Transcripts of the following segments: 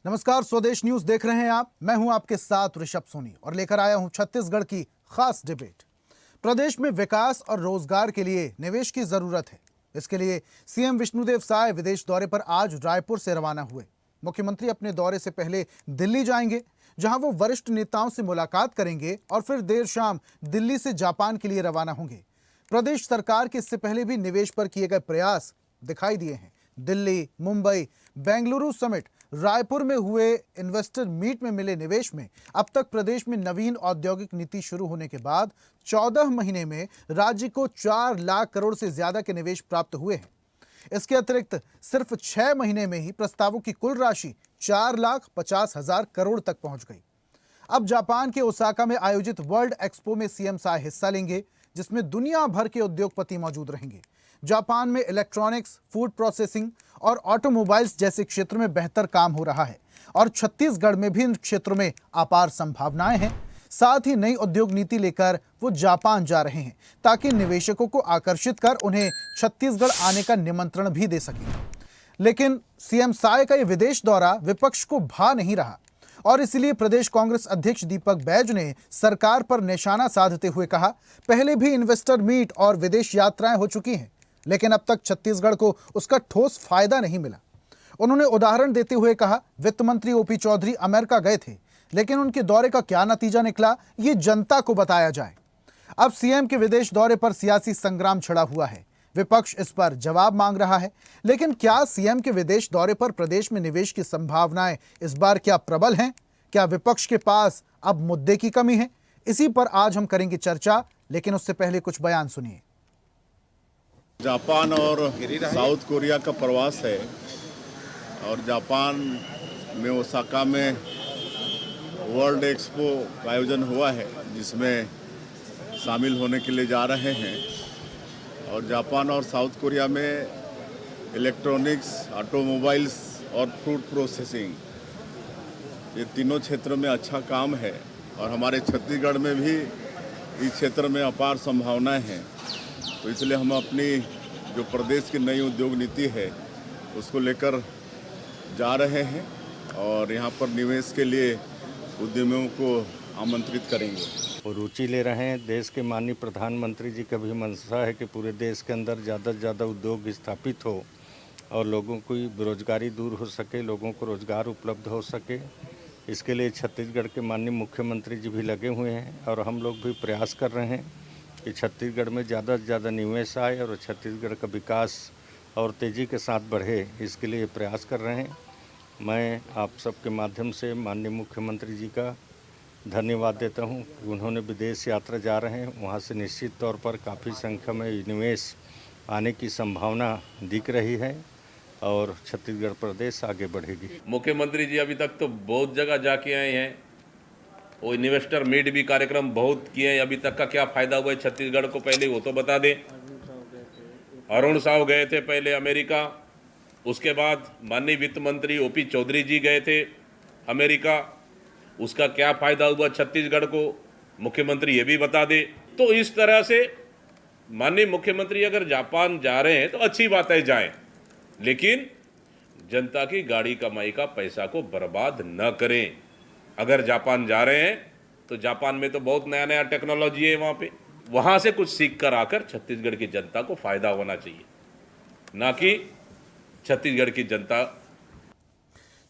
नमस्कार, स्वदेश न्यूज देख रहे हैं आप। मैं हूं आपके साथ ऋषभ सोनी और लेकर आया हूं छत्तीसगढ़ की खास डिबेट। प्रदेश में विकास और रोजगार के लिए निवेश की जरूरत है। इसके लिए सीएम विष्णुदेव साय विदेश दौरे पर आज रायपुर से रवाना हुए। मुख्यमंत्री अपने दौरे से पहले दिल्ली जाएंगे, जहां वो वरिष्ठ नेताओं से मुलाकात करेंगे और फिर देर शाम दिल्ली से जापान के लिए रवाना होंगे। प्रदेश सरकार के इससे पहले भी निवेश पर किए गए प्रयास दिखाई दिए हैं। दिल्ली, मुंबई, बेंगलुरु समेत रायपुर में हुए इन्वेस्टर मीट में मिले निवेश में अब तक प्रदेश में नवीन औद्योगिक नीति शुरू होने के बाद 14 महीने में राज्य को 4 लाख करोड़ से ज्यादा के निवेश प्राप्त हुए हैं। इसके अतिरिक्त सिर्फ 6 महीने में ही प्रस्तावों की कुल राशि 4,50,000 करोड़ तक पहुंच गई। अब जापान के ओसाका में आयोजित वर्ल्ड एक्सपो में सीएम साय हिस्सा लेंगे, जिसमें दुनिया भर के उद्योगपति मौजूद रहेंगे। जापान में इलेक्ट्रॉनिक्स, फूड प्रोसेसिंग और ऑटोमोबाइल्स जैसे क्षेत्र में बेहतर काम हो रहा है और छत्तीसगढ़ में भी इन क्षेत्रों में अपार संभावनाएं हैं। साथ ही नई उद्योग नीति लेकर वो जापान जा रहे हैं ताकि निवेशकों को आकर्षित कर उन्हें छत्तीसगढ़ आने का निमंत्रण भी दे सकें। लेकिन सीएम साय का ये विदेश दौरा विपक्ष को भा नहीं रहा और इसलिए प्रदेश कांग्रेस अध्यक्ष दीपक बैज ने सरकार पर निशाना साधते हुए कहा, पहले भी इन्वेस्टर मीट और विदेश यात्राएं हो चुकी हैं, लेकिन अब तक छत्तीसगढ़ को उसका ठोस फायदा नहीं मिला। उन्होंने उदाहरण देते हुए कहा, वित्त मंत्री ओपी चौधरी अमेरिका गए थे, लेकिन उनके दौरे का क्या नतीजा निकला, ये जनता को बताया जाए। अब सीएम के विदेश दौरे पर सियासी संग्राम छिड़ा हुआ है। विपक्ष इस पर जवाब मांग रहा है, लेकिन क्या सीएम के विदेश दौरे पर प्रदेश में निवेश की संभावनाएं इस बार क्या प्रबल हैं? क्या विपक्ष के पास अब मुद्दे की कमी है? इसी पर आज हम करेंगे चर्चा, लेकिन उससे पहले कुछ बयान सुनिए। जापान और साउथ कोरिया का प्रवास है और जापान में ओसाका में वर्ल्ड एक्सपो का आयोजन हुआ है, जिसमें शामिल होने के लिए जा रहे हैं। और जापान और साउथ कोरिया में इलेक्ट्रॉनिक्स, ऑटोमोबाइल्स और फूड प्रोसेसिंग, ये तीनों क्षेत्र में अच्छा काम है और हमारे छत्तीसगढ़ में भी इस क्षेत्र में अपार संभावनाएं हैं। तो इसलिए हम अपनी जो प्रदेश की नई उद्योग नीति है उसको लेकर जा रहे हैं और यहाँ पर निवेश के लिए उद्यमियों को आमंत्रित करेंगे और रुचि ले रहे हैं। देश के माननीय प्रधानमंत्री जी का भी मंशा है कि पूरे देश के अंदर ज़्यादा से ज़्यादा उद्योग स्थापित हो और लोगों की बेरोजगारी दूर हो सके, लोगों को रोजगार उपलब्ध हो सके। इसके लिए छत्तीसगढ़ के माननीय मुख्यमंत्री जी भी लगे हुए हैं और हम लोग भी प्रयास कर रहे हैं कि छत्तीसगढ़ में ज़्यादा से ज़्यादा निवेश आए और छत्तीसगढ़ का विकास और तेज़ी के साथ बढ़े, इसके लिए प्रयास कर रहे हैं। मैं आप सबके माध्यम से माननीय मुख्यमंत्री जी का धन्यवाद देता हूं कि उन्होंने विदेश यात्रा जा रहे हैं। वहां से निश्चित तौर पर काफ़ी संख्या में निवेश आने की संभावना दिख रही है और छत्तीसगढ़ प्रदेश आगे बढ़ेगी। मुख्यमंत्री जी अभी तक तो बहुत जगह जाके आए हैं, वो इन्वेस्टर मीट भी कार्यक्रम बहुत किए हैं। अभी तक का क्या फ़ायदा हुआ है छत्तीसगढ़ को, पहले वो तो बता दें। अरुण साहु गए थे पहले अमेरिका, उसके बाद माननीय वित्त मंत्री ओपी चौधरी जी गए थे अमेरिका, उसका क्या फ़ायदा हुआ छत्तीसगढ़ को, मुख्यमंत्री ये भी बता दे। तो इस तरह से माननीय मुख्यमंत्री अगर जापान जा रहे हैं तो अच्छी बात है, जाएं, लेकिन जनता की गाड़ी कमाई का पैसा को बर्बाद न करें। अगर जापान जा रहे हैं तो जापान में तो बहुत नया नया टेक्नोलॉजी है, वहाँ से कुछ सीख कर आकर छत्तीसगढ़ की जनता को फ़ायदा होना चाहिए, ना कि छत्तीसगढ़ की जनता।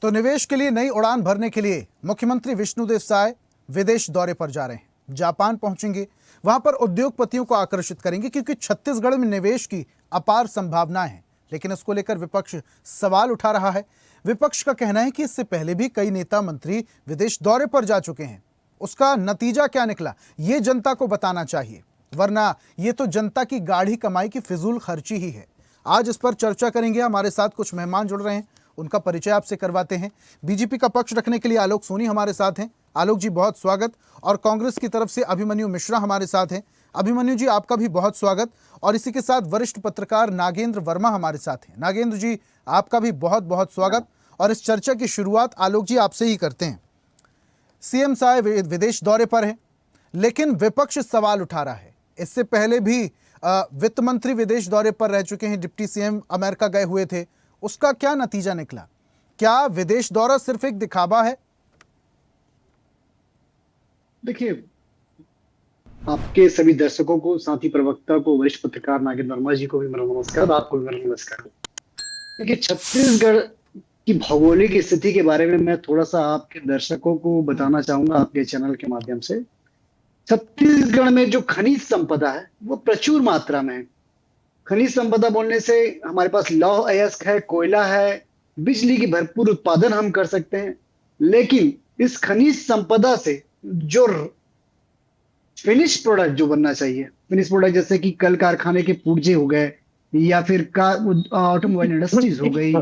तो निवेश के लिए नई उड़ान भरने के लिए मुख्यमंत्री विष्णुदेव साय विदेश दौरे पर जा रहे हैं। जापान पहुंचेंगे, वहां पर उद्योगपतियों को आकर्षित करेंगे, क्योंकि छत्तीसगढ़ में निवेश की अपार संभावनाएं हैं। लेकिन इसको लेकर विपक्ष सवाल उठा रहा है। विपक्ष का कहना है कि इससे पहले भी कई नेता मंत्री विदेश दौरे पर जा चुके हैं, उसका नतीजा क्या निकला ये जनता को बताना चाहिए, वरना ये तो जनता की गाढ़ी कमाई की फिजूल खर्ची ही है। आज इस पर चर्चा करेंगे। हमारे साथ कुछ मेहमान जुड़ रहे हैं, उनका परिचय आपसे करवाते हैं। बीजेपी का पक्ष रखने के लिए आलोक सोनी हमारे साथ हैं। आलोक जी, बहुत स्वागत। और कांग्रेस की तरफ से अभिमन्यु मिश्रा हमारे साथ हैं। अभिमन्यु जी, आपका भी बहुत स्वागत। और इसी के साथ वरिष्ठ पत्रकार नागेंद्र वर्मा हमारे साथ हैं। नागेंद्र जी, आपका भी बहुत बहुत स्वागत। और इस चर्चा की शुरुआत आलोक जी आपसे ही करते हैं। सीएम साहब विदेश दौरे पर हैं, लेकिन विपक्ष सवाल उठा रहा है। इससे पहले भी वित्त मंत्री विदेश दौरे पर रह चुके हैं, डिप्टी सीएम अमेरिका गए हुए थे, उसका क्या नतीजा निकला? क्या विदेश दौरा सिर्फ एक दिखावा है? देखिए, आपके सभी दर्शकों को, साथी प्रवक्ता को, वरिष्ठ पत्रकार नागेंद्र वर्मा जी को भी मेरा नमस्कार, आपको भी मेरा नमस्कार। देखिए, छत्तीसगढ़ की भौगोलिक स्थिति के बारे में मैं थोड़ा सा आपके दर्शकों को बताना चाहूंगा आपके चैनल के माध्यम से। छत्तीसगढ़ में जो खनिज संपदा है वो प्रचुर मात्रा में है। खनिज संपदा बोलने से हमारे पास लौह अयस्क है, कोयला है, बिजली की भरपूर उत्पादन हम कर सकते हैं। लेकिन इस खनिज संपदा से जो फिनिश प्रोडक्ट जो बनना चाहिए, फिनिश प्रोडक्ट जैसे कि कल कारखाने के पुर्जे हो गए या फिर ऑटोमोबाइल इंडस्ट्रीज हो गई,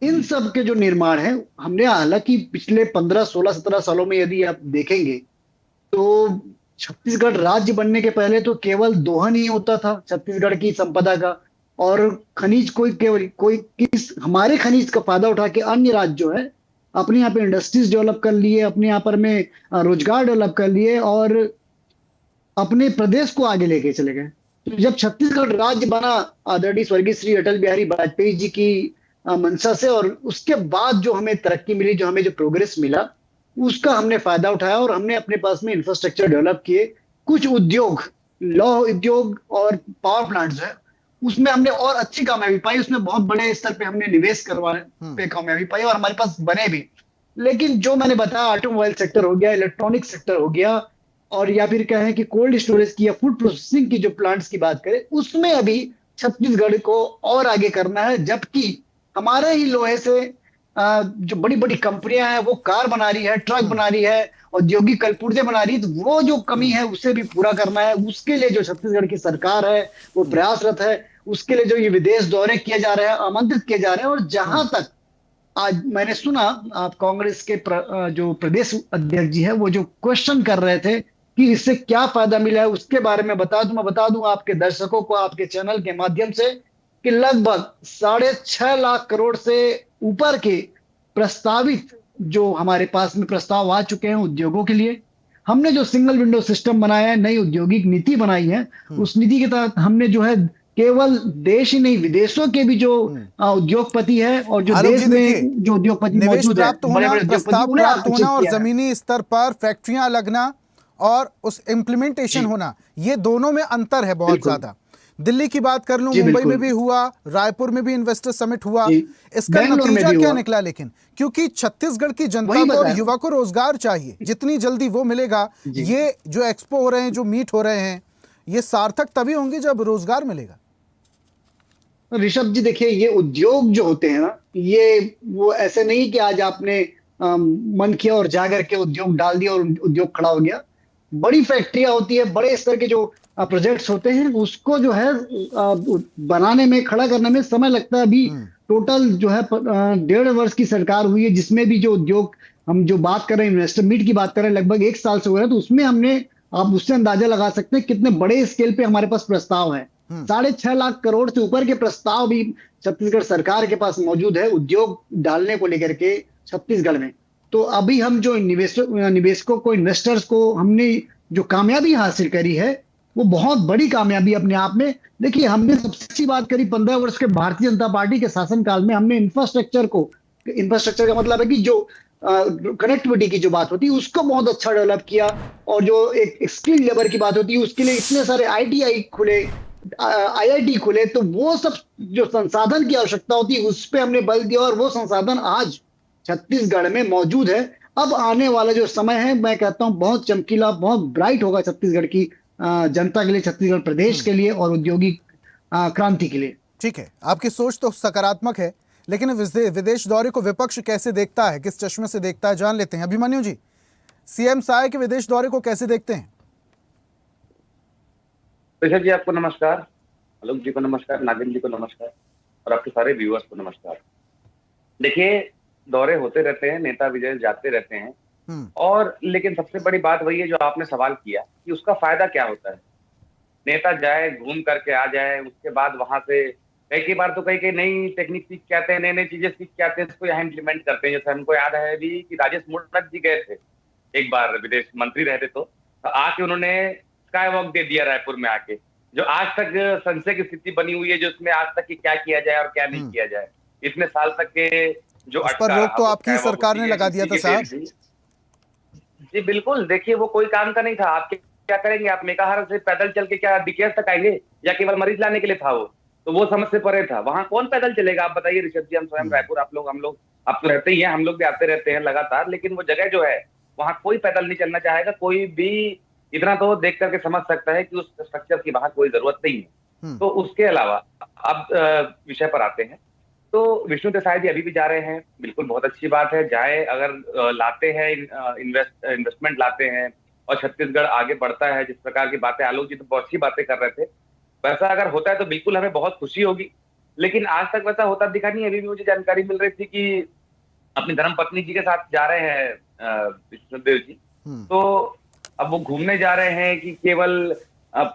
इन सब के जो निर्माण है, हमने हालांकि पिछले 15, 16, 17 सालों में यदि आप देखेंगे तो छत्तीसगढ़ राज्य बनने के पहले तो केवल दोहन ही होता था छत्तीसगढ़ की संपदा का, और खनिज हमारे खनिज का फायदा उठा के अन्य राज्य जो है अपने यहाँ पे इंडस्ट्रीज डेवलप कर लिए, अपने यहाँ पर में रोजगार डेवलप कर लिए और अपने प्रदेश को आगे लेके चले गए। तो जब छत्तीसगढ़ राज्य बना आदरणीय स्वर्गीय श्री अटल बिहारी वाजपेयी जी की मंशा से, और उसके बाद जो हमें तरक्की मिली, जो हमें जो प्रोग्रेस मिला, उसका हमने फायदा उठाया और हमने अपने पास में इंफ्रास्ट्रक्चर डेवलप किए। कुछ उद्योग, लौह उद्योग और पावर प्लांट जो है उसमें हमने और अच्छी कामयाबी पाई, उसमें बहुत बड़े स्तर पे हमने निवेश करवाने पे कामयाबी पाई और हमारे पास बने भी। लेकिन जो मैंने बताया, ऑटोमोबाइल सेक्टर हो गया, इलेक्ट्रॉनिक सेक्टर हो गया, और या फिर कहें कि कोल्ड स्टोरेज की या फूड प्रोसेसिंग की जो प्लांट्स की बात करें, उसमें अभी छत्तीसगढ़ को और आगे करना है। जबकि हमारे ही लोहे से जो बड़ी बड़ी कंपनियां हैं वो कार बना रही है, ट्रक बना रही है, औद्योगिक कलपुर्जे बना रही है, तो वो जो कमी है उसे भी पूरा करना है। उसके लिए जो छत्तीसगढ़ की सरकार है वो प्रयासरत है। उसके लिए जो ये विदेश दौरे किए जा रहे हैं, आमंत्रित किए जा रहे हैं। और जहां तक आज मैंने सुना, आप कांग्रेस के जो प्रदेश अध्यक्ष जी है वो जो क्वेश्चन कर रहे थे कि इससे क्या फायदा मिला है, उसके बारे में मैं बता दूं आपके दर्शकों को आपके चैनल के माध्यम से कि लगभग 6.5 लाख करोड़ से ऊपर के प्रस्तावित जो हमारे पास में प्रस्ताव आ चुके हैं उद्योगों के लिए। हमने जो सिंगल विंडो सिस्टम बनाया है, नई औद्योगिक नीति बनाई है, उस नीति के तहत हमने जो है केवल देश ही नहीं, विदेशों के भी जो उद्योगपति है और जो देश में जो उद्योगपति मौजूद है, बड़े-बड़े प्रस्ताव प्राप्त होना और जमीनी स्तर पर फैक्ट्रियां लगना और उस इम्प्लीमेंटेशन होना, ये दोनों में अंतर है बहुत ज्यादा। दिल्ली की बात कर लूं, मुंबई में भी हुआ, रायपुर में भी इन्वेस्टर समिट हुआ, इसका नतीजा क्या निकला? लेकिन क्योंकि छत्तीसगढ़ की जनता को और युवा को रोजगार चाहिए, जितनी जल्दी वो मिलेगा, ये जो एक्सपो हो रहे हैं, जो मीट हो रहे हैं, ये सार्थक तभी होंगे जब रोजगार मिलेगा। ऋषभ जी, देखिए, ये उद्योग जो होते हैं ना, ये वो ऐसे नहीं कि आज आपने मन किया और जाकर के उद्योग डाल दिया और उद्योग खड़ा हो गया। बड़ी फैक्ट्रियां होती है, बड़े स्तर के जो प्रोजेक्ट्स होते हैं, उसको जो है बनाने में, खड़ा करने में समय लगता है। अभी टोटल जो है 1.5 वर्ष की सरकार हुई है, जिसमें भी जो उद्योग हम जो बात कर रहे हैं, इन्वेस्टर मीट की बात कर रहे हैं, लगभग 1 साल से हो रहा है। तो उसमें हमने, आप उससे अंदाजा लगा सकते हैं कितने बड़े स्केल पे हमारे पास प्रस्ताव है। 6.5 लाख करोड़ से ऊपर के प्रस्ताव भी छत्तीसगढ़ सरकार के पास मौजूद है उद्योग डालने को लेकर के छत्तीसगढ़ में। तो अभी हम जो निवेशकों को, इन्वेस्टर्स को हमने जो कामयाबी हासिल करी है, वो बहुत बड़ी कामयाबी अपने आप में। देखिए, हमने सबसे अच्छी बात करी 15 वर्ष के भारतीय जनता पार्टी के शासनकाल में। हमने इंफ्रास्ट्रक्चर का मतलब है कि जो कनेक्टिविटी की जो बात होती है उसको बहुत अच्छा डेवलप किया, और जो एक स्किल लेबर की बात होती है उसके लिए इतने सारे ITI खुले, IIT खुले, तो वो सब जो संसाधन की आवश्यकता होती है उस पर हमने बल दिया, और वो संसाधन आज छत्तीसगढ़ में मौजूद है। अब आने वाला जो समय है, मैं कहता हूं बहुत चमकीला, बहुत ब्राइट होगा छत्तीसगढ़ की जनता के लिए, छत्तीसगढ़ प्रदेश के लिए और औद्योगिक क्रांति के लिए। ठीक है, आपकी सोच तो सकारात्मक है, लेकिन विदेश दौरे को विपक्ष कैसे देखता है, किस चश्मे से देखता है, जान लेते हैं। अभिमन्यु जी, CM साय के विदेश दौरे को कैसे देखते हैं? ऋषभ जी, आपको नमस्कार, आलोक जी को नमस्कार, नागिन जी को नमस्कार और आपके सारे व्यूअर्स को नमस्कार। देखिए, दौरे होते रहते हैं, नेता विजय जाते रहते हैं, और लेकिन सबसे बड़ी बात वही है जो आपने सवाल किया कि उसका फायदा क्या होता है। नेता जाए, घूम करके आ जाए, उसके बाद वहां से कई बार तो कई नई टेक्निक सीख के आते हैं, नई नई चीजें सीख के आते हैं, इसको यहाँ इम्प्लीमेंट करते हैं। जैसे हमको याद है अभी कि राजेश मूणत जी गए थे एक बार, विदेश मंत्री रहते, तो आके उन्होंने स्काई वॉक दे दिया रायपुर में आके, जो आज तक संशय की स्थिति बनी हुई है, जो उसमें आज तक क्या किया जाए और क्या नहीं किया जाए। इतने साल तक के जो उस अटका पर रोक रहा, तो वो आपकी चाहे वो सरकार ने लगा दिया था साहब। जी बिल्कुल, देखिए वो कोई काम का नहीं था। आप क्या करेंगे, आप मेकाहारा से पैदल चल के क्या डीकेएस तक आएंगे, या केवल मरीज लाने के लिए था वो? तो वो समझ से परे था। वहां कौन पैदल चलेगा, आप बताइए ऋषभ जी। हम स्वयं रायपुर, हम लोग आप तो रहते ही हैं, हम लोग भी आते रहते हैं लगातार, लेकिन वो जगह जो है वहां कोई पैदल नहीं चलना चाहेगा। कोई भी इतना तो देख करके समझ सकता है कि उस स्ट्रक्चर की वहां कोई जरूरत नहीं है। तो उसके अलावा अब विषय पर आते हैं। तो विष्णु देसाई जी अभी भी जा रहे हैं, बिल्कुल बहुत अच्छी बात है, जाए। अगर लाते हैं इन्वेस्टमेंट लाते हैं और छत्तीसगढ़ आगे बढ़ता है, जिस प्रकार की बातें आलोक जी तो बहुत अच्छी बातें कर रहे थे, वैसा अगर होता है तो बिल्कुल हमें बहुत खुशी होगी। लेकिन आज तक वैसा होता दिखा नहीं। अभी भी मुझे जानकारी मिल रही थी कि अपनी धर्म पत्नी जी के साथ जा रहे हैं विष्णुदेव जी। तो अब वो घूमने जा रहे हैं कि केवल अब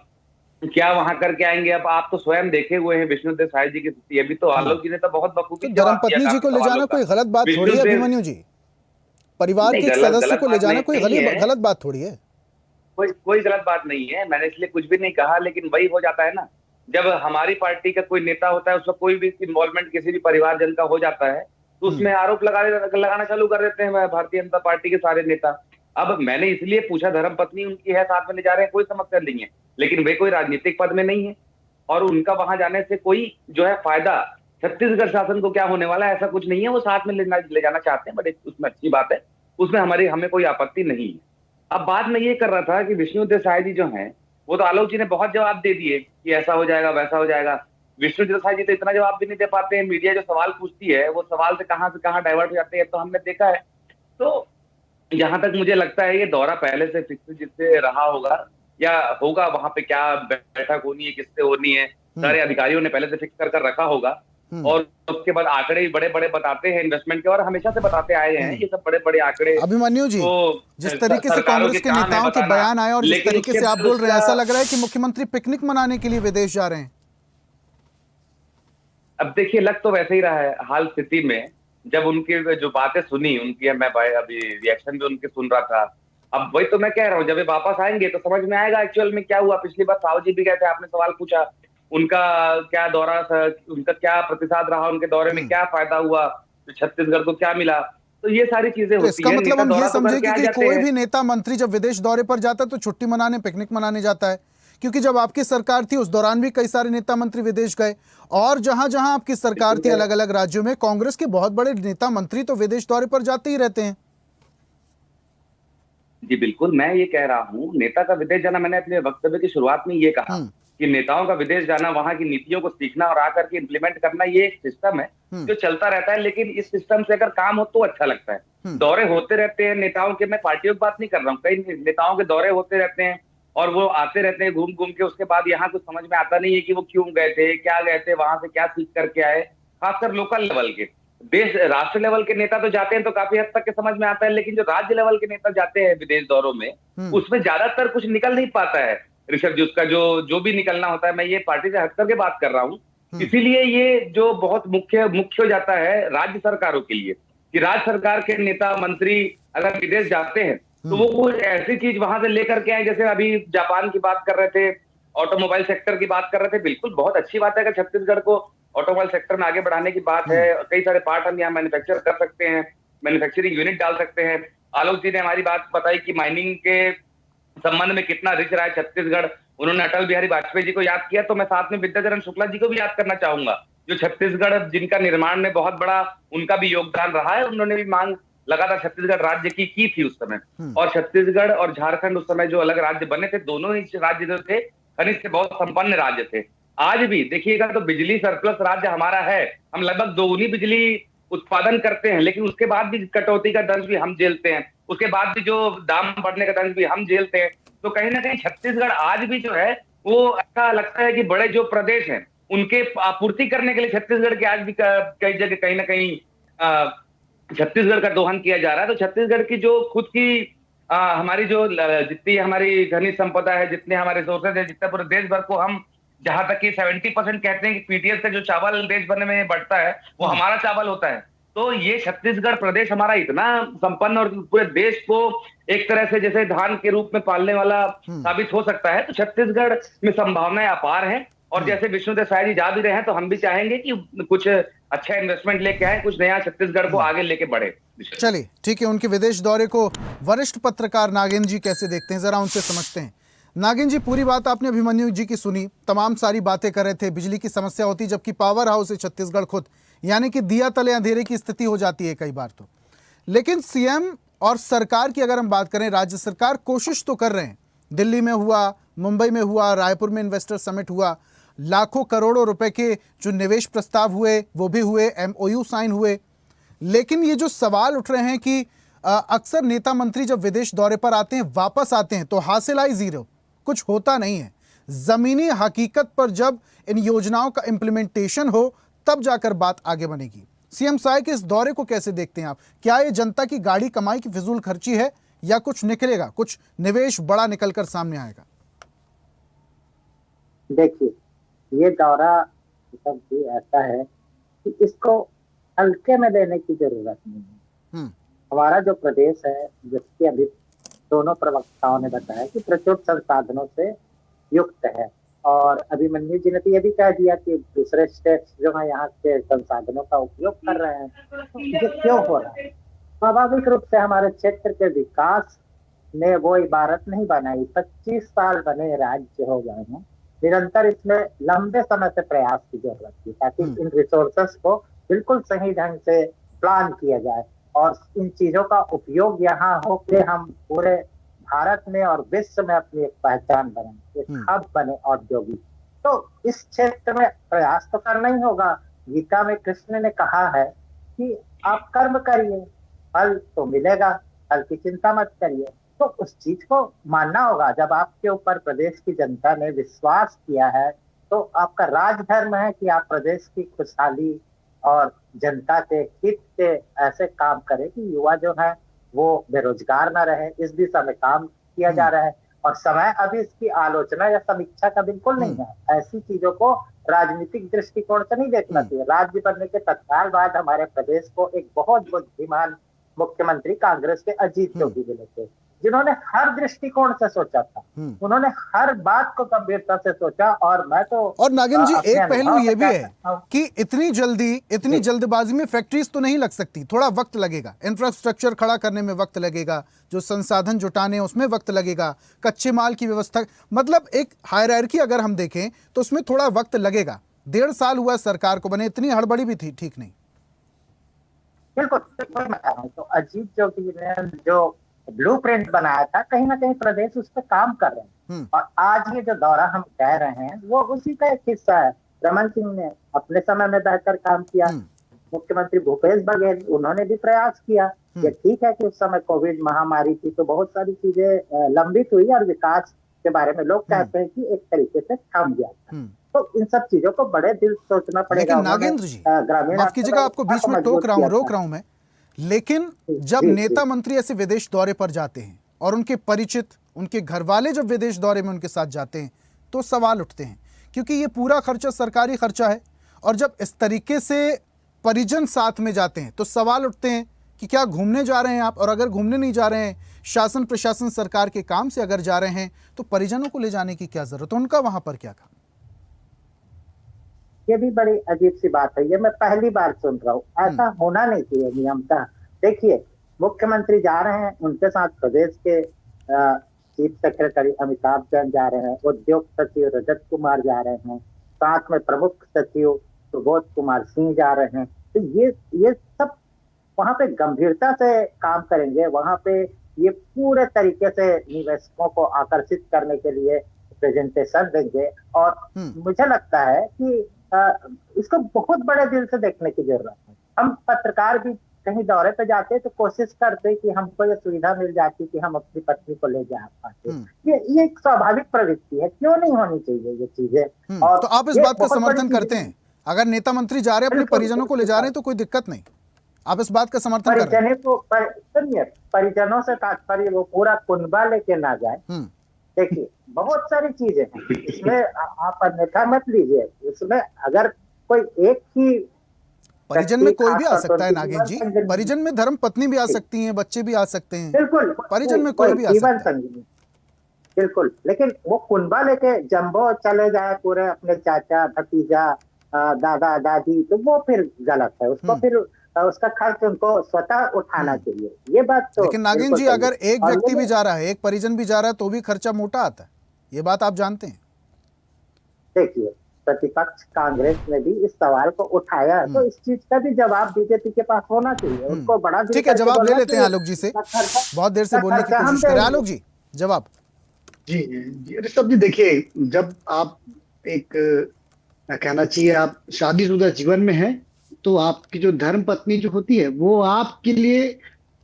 क्या वहां करके आएंगे? अब आप तो स्वयं देखे हुए हैं विष्णुदेव साय जी की स्थिति। अभी तो आलोक जी ने तो बहुत बखूबी तो जवाब दिया धर्मपत्नी जी काफी को ले सवालों जाना का। कोई गलत बात थोड़ी है विष्णुदेव अभिमन्यु जी। परिवार नहीं, के एक गलत सदस्य गलत को ले बात जाना कोई नहीं है, गलत बात थोड़ी है। कोई गलत बात नहीं है, मैंने इसलिए कुछ भी नहीं कहा। लेकिन वही हो जाता है ना, जब हमारी पार्टी का कोई नेता होता है, उसका कोई भी इन्वॉल्वमेंट किसी भी परिवारजन का हो जाता है, तो उसमें आरोप लगाना चालू कर देते हैं भारतीय जनता पार्टी के सारे नेता। अब मैंने इसलिए पूछा, धर्म पत्नी उनकी है, साथ में ले जा रहे हैं, कोई समस्या नहीं है, लेकिन वे कोई राजनीतिक पद में नहीं है और उनका वहां जाने से कोई जो है फायदा छत्तीसगढ़ शासन को क्या होने वाला है, ऐसा कुछ नहीं है। वो साथ में ले जाना चाहते हैं, बट उसमें अच्छी बात है, उसमें हमें कोई आपत्ति नहीं है। अब बात मैं ये कर रहा था कि विष्णु देसाई जी जो हैं, वो तो आलोक जी ने बहुत जवाब दे दिए कि ऐसा हो जाएगा, वैसा हो जाएगा। विष्णु देसाई जी तो इतना जवाब भी नहीं दे पाते हैं। मीडिया जो सवाल पूछती है, वो सवाल से कहां डाइवर्ट हो जाते हैं, तो हमने देखा है। तो जहां तक मुझे लगता है, ये दौरा पहले से फिक्स जिससे रहा होगा या होगा, वहां पे क्या बैठक होनी है, किससे होनी है, सारे अधिकारियों ने पहले से फिक्स कर रखा होगा। और उसके बाद आंकड़े भी बड़े बड़े बताते हैं इन्वेस्टमेंट के, और हमेशा से बताते आए हैं ये सब बड़े बड़े आंकड़े। अभिमन्यु जी, तो जिस तरीके से सरकारों कांग्रेस के काम है नेताओं के बताना, बयान आए और जिस लेकिन तरीके उसके से आप बाद बोल रहे हैं, उसका- ऐसा लग रहा है कि मुख्यमंत्री पिकनिक मनाने के लिए विदेश जा रहे हैं। अब देखिए, लग तो वैसे ही रहा है हाल स्थिति में। जब उनकी जो बातें सुनी उनकी, मैं भाई अभी रिएक्शन भी उनके सुन रहा था। अब वही तो मैं कह रहा हूँ, जब ये वापस आएंगे तो समझ में आएगा एक्चुअल में क्या हुआ। पिछली बार साहू जी भी गए थे, आपने सवाल पूछा उनका क्या दौरा था, उनका क्या प्रतिसाद रहा, उनके दौरे में क्या फायदा हुआ, तो छत्तीसगढ़ को क्या मिला। तो ये सारी चीजें तो होती इसका है। मतलब नेता हम ये दौरा तो समझे करके आ कि जाते कोई हैं। भी नेता मंत्री जब विदेश दौरे पर जाता है तो छुट्टी मनाने, पिकनिक मनाने जाता है। क्योंकि जब आपकी सरकार थी उस दौरान भी कई सारे नेता मंत्री विदेश गए, और जहां जहां आपकी सरकार थी अलग अलग राज्यों में कांग्रेस के बहुत बड़े नेता मंत्री तो विदेश दौरे पर जाते ही रहते हैं। जी बिल्कुल, मैं ये कह रहा हूँ, नेता का विदेश जाना, मैंने अपने वक्तव्य की शुरुआत में ये कहा कि नेताओं का विदेश जाना, वहां की नीतियों को सीखना और आकर के इम्प्लीमेंट करना, ये एक सिस्टम है जो चलता रहता है। लेकिन इस सिस्टम से अगर काम हो तो अच्छा लगता है। दौरे होते रहते हैं नेताओं के, मैं पार्टियों की बात नहीं कर रहा हूँ, कई नेताओं के दौरे होते रहते हैं और वो आते रहते हैं घूम घूम के। उसके बाद यहाँ कुछ समझ में आता नहीं है कि वो क्यों गए थे, क्या गए थे, वहां से क्या सीख करके आए। खासकर लोकल लेवल के, देश राष्ट्र लेवल के नेता तो जाते हैं तो काफी हद तक के समझ में आता है, लेकिन जो राज्य लेवल के नेता जाते हैं विदेश दौरों में, उसमें ज्यादातर कुछ निकल नहीं पाता है ऋषभ जी। उसका जो भी निकलना होता है, मैं ये पार्टी से हटकर के बात कर रहा हूँ। इसीलिए ये जो बहुत मुख्य हो जाता है राज्य सरकारों के लिए, कि राज्य सरकार के नेता मंत्री अगर विदेश जाते हैं तो वो कोई ऐसी चीज वहां से लेकर के आए, जैसे अभी जापान की बात कर रहे थे, ऑटोमोबाइल सेक्टर की बात कर रहे थे। बिल्कुल बहुत अच्छी बात है कि छत्तीसगढ़ को ऑटोमोबाइल सेक्टर में आगे बढ़ाने की बात है। कई सारे पार्ट हम यहाँ मैन्युफैक्चर कर सकते हैं, मैन्युफैक्चरिंग यूनिट डाल सकते हैं। आलोक जी ने हमारी बात बताई कि माइनिंग के संबंध में कितना रिच रहा है छत्तीसगढ़। उन्होंने अटल बिहारी वाजपेयी जी को याद किया, तो मैं साथ में विद्याचरण शुक्ला जी को भी याद करना चाहूंगा, जो छत्तीसगढ़ जिनका निर्माण में बहुत बड़ा उनका भी योगदान रहा है। उन्होंने भी मांग लगातार छत्तीसगढ़ राज्य की थी उस समय। और छत्तीसगढ़ और झारखंड उस समय जो अलग राज्य बने थे, दोनों ही राज्य जो थे खनिज से बहुत संपन्न राज्य थे। आज भी देखिएगा तो बिजली सरप्लस राज्य हमारा है, हम लगभग दोगुनी बिजली उत्पादन करते हैं, लेकिन उसके बाद भी कटौती का दंश भी हम झेलते हैं, उसके बाद भी जो दाम बढ़ने का दंश भी हम झेलते हैं। तो कहीं ना कहीं छत्तीसगढ़ आज भी जो है वो ऐसा लगता है कि बड़े जो प्रदेश हैं उनके आपूर्ति करने के लिए छत्तीसगढ़ के आज भी कई जगह कहीं ना कहीं छत्तीसगढ़ का दोहन किया जा रहा है। तो छत्तीसगढ़ की जो खुद की हमारी जो जितनी हमारी खनिज संपदा है, जितने हमारे रिसोर्सेज है, जितने पूरे देश भर को हम जहां तक कि 70% कहते हैं कि पीटीएस का जो चावल देश भर में बढ़ता है वो हमारा चावल होता है। तो ये छत्तीसगढ़ प्रदेश हमारा इतना संपन्न और पूरे देश को एक तरह से जैसे धान के रूप में पालने वाला साबित हो सकता है। तो छत्तीसगढ़ में संभावनाएं अपार हैं। और जैसे विष्णु देसाई जी जा भी रहे हैं तो हम भी चाहेंगे कि कुछ अच्छा इन्वेस्टमेंट लेके आए, कुछ नया छत्तीसगढ़ को आगे लेके बढ़े। चलिए ठीक है, उनके विदेश दौरे को वरिष्ठ पत्रकार नागेंद्र जी कैसे देखते हैं, जरा उनसे समझते हैं। नागेंद्र जी, पूरी बात आपने अभिमन्यु जी की सुनी, तमाम सारी बातें कर रहे थे, बिजली की समस्या होती जबकि पावर हाउस है छत्तीसगढ़ खुद, यानी कि दिया तले अंधेरे की स्थिति हो जाती है कई बार तो। लेकिन सीएम और सरकार की अगर हम बात करें, राज्य सरकार कोशिश तो कर रहे हैं। दिल्ली में हुआ, मुंबई में हुआ, रायपुर में इन्वेस्टर समिट हुआ, लाखों करोड़ों रुपए के जो निवेश प्रस्ताव हुए वो भी हुए, एमओयू साइन हुए। लेकिन ये जो सवाल उठ रहे हैं कि अक्सर नेता मंत्री जब विदेश दौरे पर आते हैं, वापस आते हैं तो हासिलाई जीरो, कुछ होता नहीं है। जमीनी हकीकत पर जब इन योजनाओं का इंप्लीमेंटेशन हो तब जाकर बात आगे बनेगी। सीएम साय के इस दौरे को कैसे देखते हैं आप? क्या ये जनता की गाड़ी कमाई की फिजूल खर्ची है या कुछ निकलेगा, कुछ निवेश बड़ा निकलकर सामने आएगा? देखिए, ये दौरा सब भी ऐसा है कि इसको हल्के में लेने की जरूरत नहीं है। हमारा जो प्रदेश है, जिसके अभी दोनों प्रवक्ताओं ने बताया कि प्रचुर संसाधनों से युक्त है, और अभिमन्यु जी ने तो ये भी कह दिया कि दूसरे स्टेट्स जो है यहाँ के संसाधनों का उपयोग कर रहे हैं। तो ये क्यों हो रहा है? स्वाभाविक रूप से हमारे क्षेत्र के विकास ने वो इबारत नहीं बनाई। 25 साल बने राज्य हो गए हैं, निरंतर इसमें लंबे समय से प्रयास की जरूरत थी ताकि इन रिसोर्सेस को बिल्कुल सही ढंग से प्लान किया जाए और इन चीजों का उपयोग यहाँ हो कि हम पूरे भारत में और विश्व में अपनी एक पहचान बने, एक हब बने औद्योगिक। तो इस क्षेत्र में प्रयास तो करना ही होगा। गीता में कृष्ण ने कहा है कि आप कर्म करिए, फल तो मिलेगा, फल की चिंता मत करिए। तो उस चीज को मानना होगा। जब आपके ऊपर प्रदेश की जनता ने विश्वास किया है तो आपका राजधर्म है कि आप प्रदेश की खुशहाली और जनता के हित के ऐसे काम करें कि युवा जो है वो बेरोजगार ना रहे। इस दिशा में काम किया जा रहा है और समय अभी इसकी आलोचना या समीक्षा का बिल्कुल नहीं है। ऐसी चीजों को राजनीतिक दृष्टिकोण से नहीं देखना चाहिए। राज्य बनने के तत्काल बाद हमारे प्रदेश को एक बहुत बुद्धिमान मुख्यमंत्री कांग्रेस के अजीत जोगी मिले थे, जिन्होंने हर दृष्टिकोण से सोचा था, उन्होंने हर बात को गंभीरता से सोचा। और मैं तो और नागेंद्र जी, एक पहलू ये भी है कि इतनी जल्दबाजी में फैक्ट्रीज तो नहीं लग सकती, थोड़ा वक्त लगेगा, इंफ्रास्ट्रक्चर खड़ा करने में वक्त लगेगा, जो संसाधन जुटाने उसमें वक्त लगेगा, कच्चे माल की व्यवस्था, मतलब एक हायरार्की अगर हम देखें तो उसमें थोड़ा वक्त लगेगा। 1.5 साल हुआ सरकार को बने, इतनी हड़बड़ी भी थी ठीक नहीं। बिल्कुल बता रहा हूँ। तो अजीत जोगी ने जो ब्लूप्रिंट बनाया था, कहीं ना कहीं प्रदेश उस पर काम कर रहे हैं। और आज ये जो दौरा हम कह रहे हैं वो उसी का एक हिस्सा है। रमन सिंह ने अपने समय में बेहतर काम किया, मुख्यमंत्री भूपेश बघेल उन्होंने भी प्रयास किया। ये ठीक है कि उस समय कोविड महामारी थी तो बहुत सारी चीजें लंबित हुई और विकास के बारे में लोग कहते हैं कि एक तरीके से थम गया था। तो इन सब चीजों को बड़े दिल सोचना पड़ेगा। लेकिन नागेंद्र जी, माफ कीजिएगा आपको बीच में रोक रहा हूं मैं, लेकिन जब नेता मंत्री ऐसे विदेश दौरे पर जाते हैं और उनके परिचित, उनके घर वाले जब विदेश दौरे में उनके साथ जाते हैं तो सवाल उठते हैं, क्योंकि ये पूरा खर्चा सरकारी खर्चा है। और जब इस तरीके से परिजन साथ में जाते हैं तो सवाल उठते हैं कि क्या घूमने जा रहे हैं आप? और अगर घूमने नहीं जा रहे हैं, शासन प्रशासन सरकार के काम से अगर जा रहे हैं तो परिजनों को ले जाने की क्या जरूरत है? उनका वहां पर क्या काम? ये भी बड़ी अजीब सी बात है, ये मैं पहली बार सुन रहा हूँ। ऐसा होना नहीं चाहिए नियमतः। देखिए, मुख्यमंत्री जा रहे हैं, उनके साथ प्रदेश के चीफ सेक्रेटरी अमिताभ जैन जा रहे हैं, उद्योग सचिव रजत कुमार जा रहे हैं, साथ में प्रमुख सचिव सुबोध कुमार सिंह जा रहे हैं। तो ये सब वहां पे गंभीरता से काम करेंगे। वहां पे ये पूरे तरीके से निवेशकों को आकर्षित करने के लिए प्रेजेंटेशन देंगे। और मुझे लगता है कि इसको बहुत बड़े दिल से देखने की जरूरत है। हम पत्रकार भी कहीं दौरे पे जाते तो कोशिश करते कि हमको ये सुविधा मिल जाती कि हम अपनी पत्नी को ले जा पाते। ये एक स्वाभाविक प्रवृत्ति है, क्यों नहीं होनी चाहिए ये चीजें। और तो आप इस बात का समर्थन करते हैं? अगर नेता मंत्री जा रहे हैं अपने परिजनों को ले जा रहे हैं तो कोई दिक्कत नहीं, आप इस बात का समर्थन कर रहे हैं? सुनिए, परिजनों से तात्पर्य वो पूरा कुनबा लेके ना जाए। देखिए, बहुत सारी चीजें हैं इसमें, आप अन्यथा मत लीजिए। इसमें अगर कोई एक ही परिजन में कोई भी आ सकता है नागेंद्र जी, परिजन में धर्म पत्नी भी आ सकती हैं, बच्चे भी आ सकते हैं, बिल्कुल परिजन में कोई भी आ सकता है। बिल्कुल, लेकिन वो कुनबा लेके जम्बो चले जाए पूरे, अपने चाचा भतीजा दादा दादी, तो वो फिर गलत है। उसको फिर उसका खर्च उनको स्वतः उठाना चाहिए। ये बात तो लेकिन नागिन बिल्कुल जी, सही है। अगर एक और व्यक्ति भी लेकिन जा रहा है, एक परिजन भी जा रहा है, तो भी खर्चा मोटा आता है, ये बात आप जानते हैं। देखिए, प्रतिपक्ष कांग्रेस ने भी इस सवाल को उठाया है, तो इस चीज का भी जवाब बीजेपी के पास होना चाहिए। उनको बड़ा दिल ठीक है, करके जवाब ले बोलना लेते हैं चाहिए, आलोक जी से, इसका खर्चा, बहुत देर से इसका बोलने की खर्चा हम कोशिश करें। देंगे। आलोक जी, जवाब। जी जी ऋषभ जी, देखिए, जब आप एक कहना चाहिए आप शादीशुदा जीवन में हैं, तो आपकी जो धर्म पत्नी जो होती है वो आपके लिए,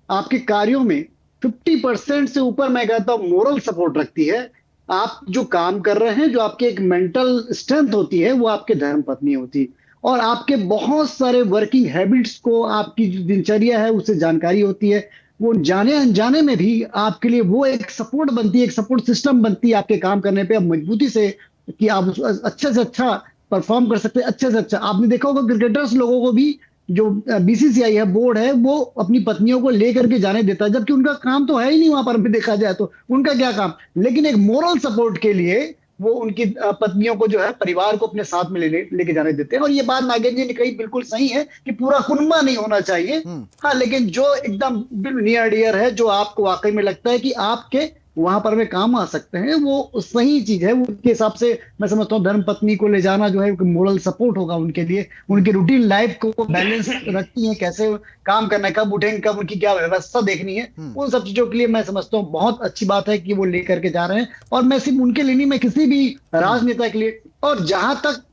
आपके कार्यों में 50% से ऊपर, मैं कहता हूँ, मोरल सपोर्ट रखती है। आप जो काम कर रहे हैं, जो आपके एक मेंटल स्ट्रेंथ होती है, वो आपके धर्म पत्नी होती है। और आपके बहुत सारे वर्किंग हैबिट्स को, आपकी जो दिनचर्या है उससे जानकारी होती है। वो जाने अनजाने में भी आपके लिए वो एक सपोर्ट बनती है, एक सपोर्ट सिस्टम बनती है आपके काम करने पे, अब मजबूती से, कि आप अच्छे से अच्छा परफॉर्म कर सकते हैं। अच्छे से अच्छा आपने देखा होगा, क्रिकेटर्स लोगों को भी जो बीसीसीआई है, बोर्ड है, वो अपनी पत्नियों को लेकर के जाने देता है, जबकि उनका काम तो है ही नहीं वहां पर भी देखा जाए तो। उनका क्या काम, लेकिन एक मोरल सपोर्ट के लिए वो उनकी पत्नियों को जो है, परिवार को अपने साथ में लेके जाने देते हैं। और ये बात नागेंद्र जी ने कही बिल्कुल सही है कि पूरा कुनबा नहीं होना चाहिए। हाँ, लेकिन जो एकदम नियर डियर है, जो आपको वाकई में लगता है कि आपके वहां पर वे काम आ सकते हैं, वो सही चीज है। उनके हिसाब से मैं समझता हूँ धर्म पत्नी को ले जाना जो है मोरल सपोर्ट होगा उनके लिए। उनकी रूटीन लाइफ को बैलेंस रखती है, कैसे काम करना है, कब उठेंगे, कब उनकी क्या व्यवस्था देखनी है, उन सब चीजों के लिए मैं समझता हूँ बहुत अच्छी बात है कि वो लेकर के जा रहे हैं। और मैं सिर्फ उनके लिए नहीं, मैं किसी भी राजनेता के लिए, और जहां तक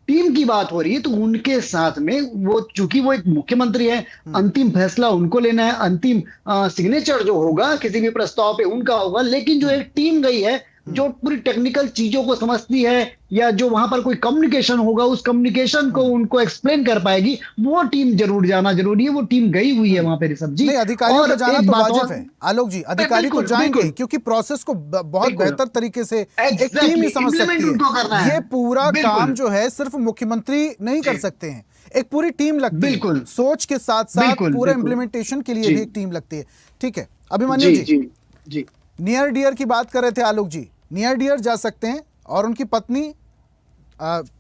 टीम की बात हो रही है, तो उनके साथ में वो, चूंकि वो एक मुख्यमंत्री है, अंतिम फैसला उनको लेना है, अंतिम सिग्नेचर जो होगा किसी भी प्रस्ताव पे उनका होगा। लेकिन जो एक टीम गई है, जो पूरी टेक्निकल चीजों को समझती है, या जो वहां पर कोई कम्युनिकेशन होगा, उस कम्युनिकेशन को उनको एक्सप्लेन कर पाएगी, वो टीम जरूर जाना जरूरी है। वो टीम गई हुई है वहां पे ऋषभ जी। नहीं, अधिकारियों और का जाना एक तो बात वाजिब और, है आलोक जी, अधिकारी तो बिल्कुल जाएंगे ही, बिल्कुल क्योंकि प्रोसेस को बहुत बिल्कुल बेहतर तरीके से एक टीम एग्जैक्टली ही समझ इम्प्लीमेंट सकती उनको करना है। है। ये पूरा बिल्कुल काम जो है सिर्फ मुख्यमंत्री नहीं कर जी, सकते हैं, एक पूरी टीम लगती है। बिल्कुल सोच के साथ साथ बिल्कुल पूरा बिल्कुल इंप्लीमेंटेशन के लिए जी भी एक टीम लगती है। ठीक है, अभिमन्यु जी जी, जी जी नियर डियर की बात कर रहे थे आलोक जी। नियर डियर जा सकते हैं, और उनकी पत्नी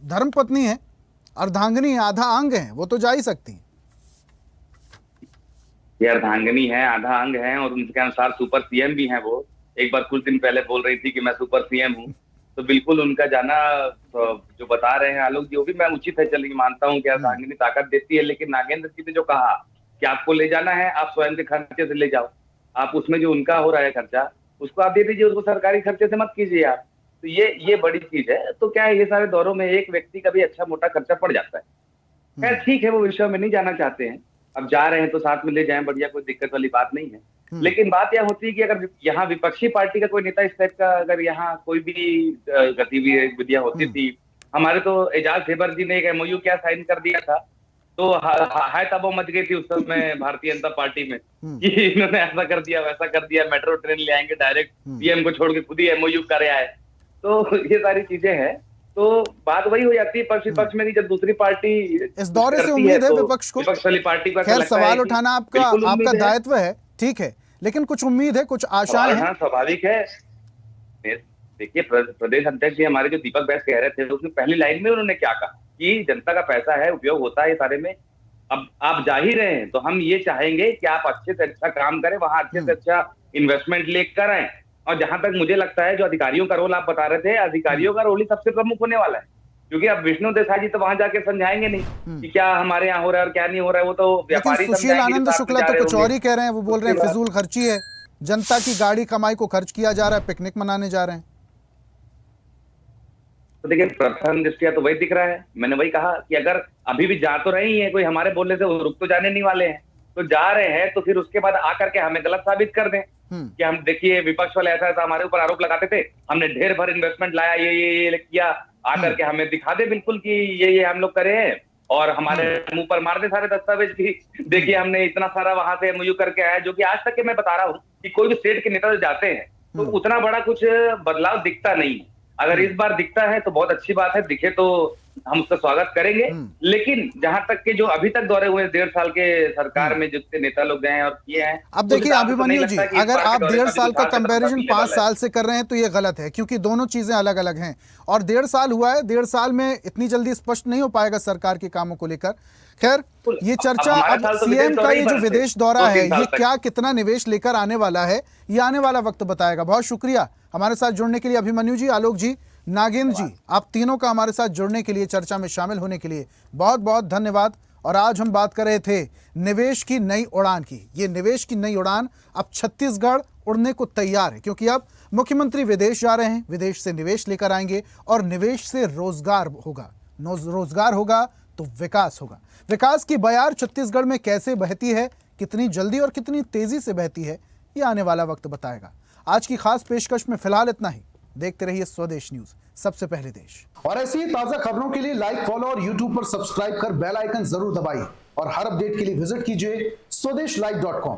धर्म पत्नी है, अर्धांगिनी, आधा अंग है, वो तो जा ही सकती हैं। ये अर्धांगिनी है, आधा अंग है, और उनके अनुसार सुपर सीएम भी हैं। वो एक बार कुछ दिन पहले बोल रही थी कि मैं सुपर सीएम हूँ। तो बिल्कुल उनका जाना, तो जो बता रहे हैं आलोक जी, वो भी मैं उचित है, चलिए मानता हूँ कि अर्धांगिनी ताकत देती है। लेकिन नागेंद्र जी ने जो कहा कि आपको ले जाना है, आप स्वयं के खर्चे से ले जाओ, आप उसमें जो उनका हो रहा है खर्चा, उसको आप दे दीजिए, उसको सरकारी खर्चे से मत कीजिए आप। तो ये बड़ी चीज है। तो क्या है, ये सारे दौरों में एक व्यक्ति का भी अच्छा मोटा खर्चा पड़ जाता है। खैर ठीक है, वो विषय में नहीं जाना चाहते हैं, अब जा रहे हैं तो साथ में ले जाएं, बढ़िया, कोई दिक्कत वाली बात नहीं है। लेकिन बात यह होती है कि अगर यहाँ विपक्षी पार्टी का कोई नेता इस टाइप का, अगर यहाँ कोई भी गतिविधियां होती थी, हमारे तो एजाज ढेबर जी ने एक एमओयू क्या साइन कर दिया था, तो हाय तबाह मच गई थी उस समय भारतीय जनता पार्टी में कि इन्होंने ऐसा कर दिया, वैसा कर दिया, मेट्रो ट्रेन ले आएंगे, डायरेक्ट पीएम को छोड़ के खुद ही एमओयू करे आए। तो ये सारी चीजें हैं। तो बात वही हो जाती है पक्ष विपक्ष में, कि जब दूसरी पार्टी इस दौरे से उम्मीद है तो विपक्ष को, विपक्ष वाली पार्टी को ऐसा खैर लगता है सवाल कि उठाना आपका बिल्कुल आपका उम्मीद है। दायित्व है, ठीक है, लेकिन कुछ उम्मीद है, कुछ आशाएं हैं। हाँ, स्वाभाविक है। देखिए, प्रदेश अध्यक्ष जी हमारे जो दीपक बैस कह रहे थे, उसमें पहली लाइन में उन्होंने क्या कहा कि जनता का पैसा है, उपयोग होता है ये सारे में। अब आप जा ही रहे हैं तो हम ये चाहेंगे कि आप अच्छे से अच्छा काम करें, वहां अच्छे से अच्छा इन्वेस्टमेंट लेकर आए। और जहां तक मुझे लगता है, जो अधिकारियों का रोल आप बता रहे थे, अधिकारियों का रोल ही सबसे प्रमुख होने वाला है, क्योंकि अब विष्णु देसाई जी तो वहां जाके समझाएंगे नहीं कि क्या हमारे यहाँ हो रहा है और क्या नहीं हो रहा है। वो तो लेकिन व्यापारी सुशील समझाएंगे आनंद जो साथ में शुक्ला जा तो रहे कुछ होंगे। और ही कह रहे हैं, वो बोल रहे हैं फिजूल खर्ची है, जनता की गाड़ी कमाई को खर्च किया जा रहा है, पिकनिक मनाने जा रहे हैं। तो देखिए, प्रथम दृष्टिया तो वही दिख रहा है। मैंने वही कहा कि अगर अभी भी जा तो रही है, कोई हमारे बोलने से रुक तो जाने नहीं वाले हैं, तो जा रहे हैं तो फिर उसके बाद आकर के हमें गलत साबित कर दें कि हम, देखिए विपक्ष वाले ऐसा ऐसा हमारे ऊपर आरोप लगाते थे, हमने ढेर भर इन्वेस्टमेंट लाया, ये किया, आकर के हमें दिखा दे बिल्कुल कि ये हम लोग करे हैं, और हमारे मुंह पर मार दे सारे दस्तावेज की देखिए हमने इतना सारा वहां से एमओयू करके आया। जो कि आज तक के मैं बता रहा हूँ कि कोई भी स्टेट के नेता जाते हैं तो उतना बड़ा कुछ बदलाव दिखता नहीं है। अगर इस बार दिखता है तो बहुत अच्छी बात है, दिखे तो हम उसका स्वागत करेंगे। लेकिन जहां तक के जो अभी तक दौरे हुए 1.5 साल के सरकार में जितने नेता लोग गए हैं और किए हैं, अब देखिए अभिमन्यु जी, अगर आप 1.5 साल का कंपैरिजन 5 साल से कर रहे हैं तो ये गलत है, क्योंकि दोनों चीजें अलग अलग हैं। और 1.5 साल हुआ है, 1.5 साल में इतनी जल्दी स्पष्ट नहीं हो पाएगा सरकार के कामों को लेकर। खैर, ये चर्चा अब सीएम का ये जो विदेश दौरा है, ये क्या कितना निवेश लेकर आने वाला है, ये आने वाला वक्त बताएगा। बहुत शुक्रिया हमारे साथ जुड़ने के लिए अभिमन्यु जी, आलोक जी, नागेंद्र जी, आप तीनों का हमारे साथ जुड़ने के लिए, चर्चा में शामिल होने के लिए बहुत बहुत धन्यवाद। और आज हम बात कर रहे थे निवेश की नई उड़ान की। ये निवेश की नई उड़ान अब छत्तीसगढ़ उड़ने को तैयार है, क्योंकि अब मुख्यमंत्री विदेश जा रहे हैं, विदेश से निवेश लेकर आएंगे और निवेश से रोजगार होगा, रोजगार होगा तो विकास होगा। विकास की बयार छत्तीसगढ़ में कैसे बहती है, कितनी जल्दी और कितनी तेजी से बहती है, ये आने वाला वक्त बताएगा। आज की खास पेशकश में फिलहाल इतना ही। देखते रहिए स्वदेश न्यूज, सबसे पहले देश। और ऐसी ही ताजा खबरों के लिए लाइक, फॉलो और यूट्यूब पर सब्सक्राइब कर बेल आइकन जरूर दबाइए। और हर अपडेट के लिए विजिट कीजिए स्वदेशलाइव.com।